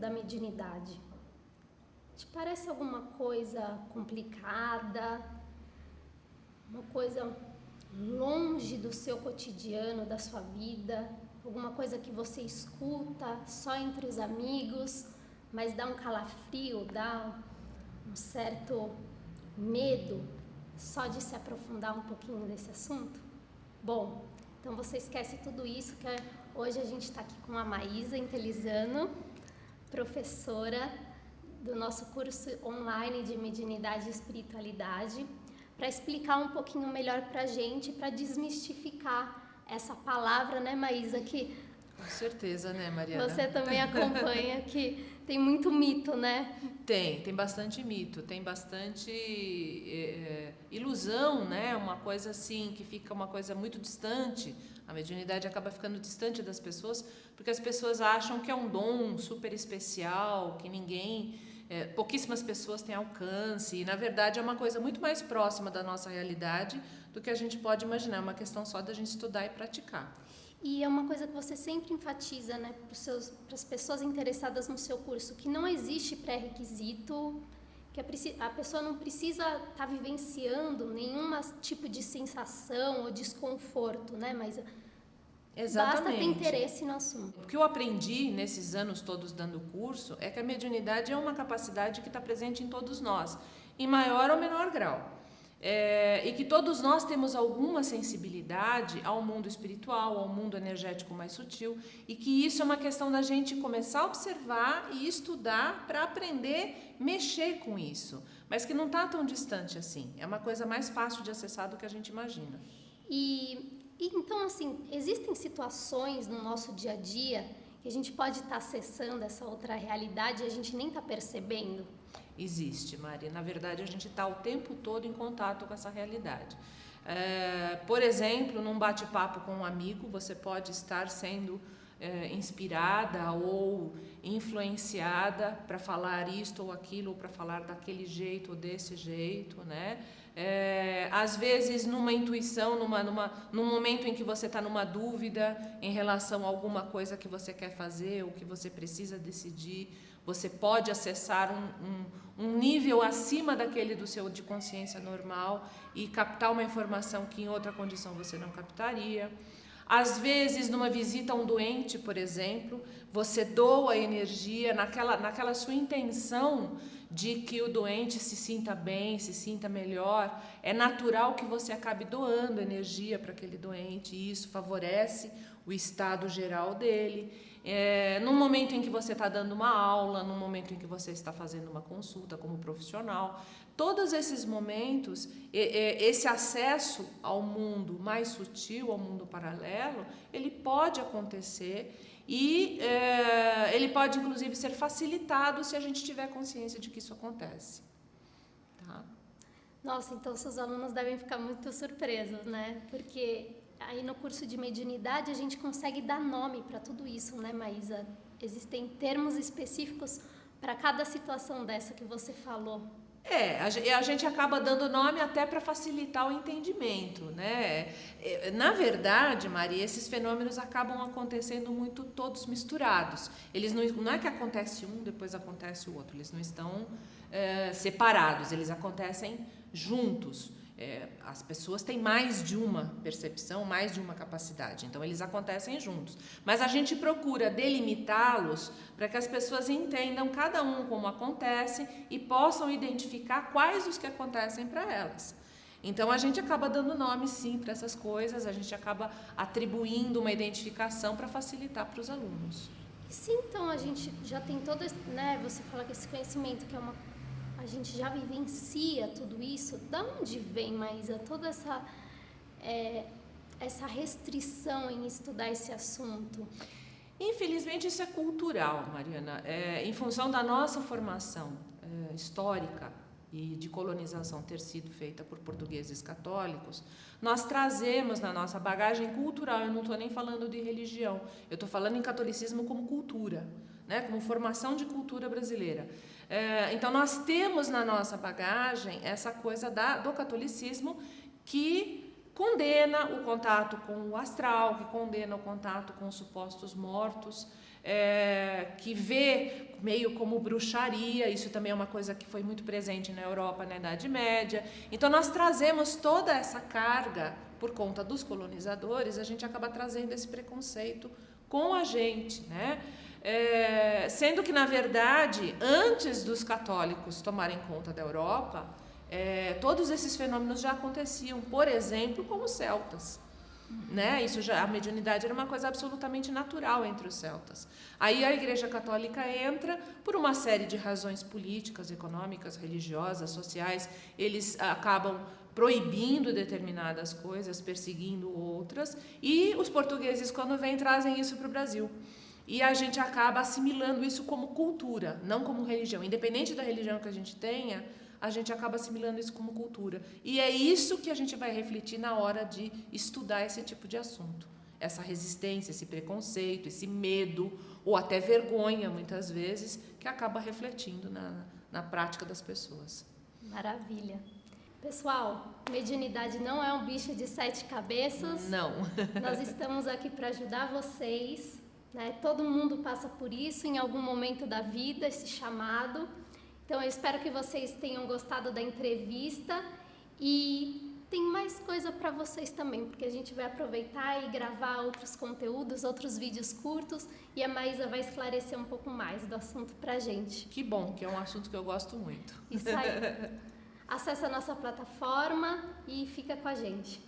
da mediunidade? Te parece alguma coisa complicada? Uma coisa longe do seu cotidiano, da sua vida? Alguma coisa que você escuta só entre os amigos, mas dá um calafrio, dá um certo medo só de se aprofundar um pouquinho nesse assunto? Bom, então você esquece tudo isso, que hoje a gente está aqui com a Maísa Intelizano, professora do nosso curso online de Mediunidade e Espiritualidade, para explicar um pouquinho melhor para a gente, para desmistificar essa palavra, né, Maísa, que... Com certeza, né, Mariana? Você também acompanha, que tem muito mito, né? Tem bastante mito, tem bastante ilusão, né? Uma coisa assim, que fica uma coisa muito distante. A mediunidade acaba ficando distante das pessoas, porque as pessoas acham que é um dom super especial, que pouquíssimas pessoas têm alcance, e na verdade é uma coisa muito mais próxima da nossa realidade do que a gente pode imaginar, é uma questão só da gente estudar e praticar. E é uma coisa que você sempre enfatiza, né, para as pessoas interessadas no seu curso, que não existe pré-requisito, que a pessoa não precisa estar vivenciando nenhum tipo de sensação ou desconforto, né, mas Exatamente. Basta ter interesse no assunto. O que eu aprendi nesses anos todos dando curso é que a mediunidade é uma capacidade que está presente em todos nós, em maior ou menor grau. E que todos nós temos alguma sensibilidade ao mundo espiritual, ao mundo energético mais sutil, e que isso é uma questão da gente começar a observar e estudar para aprender a mexer com isso, mas que não está tão distante assim, é uma coisa mais fácil de acessar do que a gente imagina. Então, assim, existem situações no nosso dia a dia que a gente pode estar acessando essa outra realidade e a gente nem está percebendo? Existe, Mari. Na verdade, a gente está o tempo todo em contato com essa realidade. Por exemplo, num bate-papo com um amigo, você pode estar sendo inspirada ou influenciada para falar isto ou aquilo, ou para falar daquele jeito ou desse jeito, né? Às vezes, numa intuição, num momento em que você está numa dúvida em relação a alguma coisa que você quer fazer ou que você precisa decidir, você pode acessar um nível acima daquele de consciência normal e captar uma informação que em outra condição você não captaria. Às vezes, numa visita a um doente, por exemplo, você doa energia naquela sua intenção de que o doente se sinta bem, se sinta melhor. É natural que você acabe doando energia para aquele doente e isso favorece o estado geral dele. No momento em que você está dando uma aula, no momento em que você está fazendo uma consulta como profissional, todos esses momentos, esse acesso ao mundo mais sutil, ao mundo paralelo, ele pode acontecer e ele pode, inclusive, ser facilitado se a gente tiver consciência de que isso acontece. Tá? Nossa, então seus alunos devem ficar muito surpresos, né? Porque aí no curso de mediunidade a gente consegue dar nome para tudo isso, né, Maísa? Existem termos específicos para cada situação dessa que você falou. A gente acaba dando nome até para facilitar o entendimento, né? Na verdade, Maria, esses fenômenos acabam acontecendo muito todos misturados. Eles não é que acontece um, depois acontece o outro. Eles não estão separados, eles acontecem juntos. As pessoas têm mais de uma percepção, mais de uma capacidade, então eles acontecem juntos. Mas a gente procura delimitá-los para que as pessoas entendam cada um como acontece e possam identificar quais os que acontecem para elas. Então a gente acaba dando nome sim para essas coisas, a gente acaba atribuindo uma identificação para facilitar para os alunos. E se então a gente já tem todo, né, você fala que esse conhecimento que a gente já vivencia tudo isso, da onde vem, Maísa, toda essa restrição em estudar esse assunto? Infelizmente isso é cultural, Mariana. Em função da nossa formação histórica e de colonização ter sido feita por portugueses católicos, nós trazemos na nossa bagagem cultural, eu não estou nem falando de religião, eu estou falando em catolicismo como cultura, né, como formação de cultura brasileira. Então, nós temos na nossa bagagem essa coisa do catolicismo que condena o contato com o astral, que condena o contato com os supostos mortos. que vê meio como bruxaria. Isso também é uma coisa que foi muito presente na Europa na Idade Média. Então nós trazemos toda essa carga por conta dos colonizadores, a gente acaba trazendo esse preconceito com a gente, né? Sendo que, na verdade, antes dos católicos tomarem conta da Europa, todos esses fenômenos já aconteciam, por exemplo, com os celtas. Né? A mediunidade era uma coisa absolutamente natural entre os celtas. Aí a Igreja Católica entra por uma série de razões políticas, econômicas, religiosas, sociais. Eles acabam proibindo determinadas coisas, perseguindo outras, e os portugueses, quando vêm, trazem isso para o Brasil. E a gente acaba assimilando isso como cultura, não como religião. Independente da religião que a gente tenha, a gente acaba assimilando isso como cultura. E é isso que a gente vai refletir na hora de estudar esse tipo de assunto. Essa resistência, esse preconceito, esse medo, ou até vergonha, muitas vezes, que acaba refletindo na prática das pessoas. Maravilha. Pessoal, mediunidade não é um bicho de 7 cabeças. Não. Nós estamos aqui para ajudar vocês, né? Todo mundo passa por isso em algum momento da vida, esse chamado. Então, eu espero que vocês tenham gostado da entrevista e tem mais coisa para vocês também, porque a gente vai aproveitar e gravar outros conteúdos, outros vídeos curtos, e a Maísa vai esclarecer um pouco mais do assunto para a gente. Que bom, que é um assunto que eu gosto muito. Isso aí. Acesse a nossa plataforma e fica com a gente.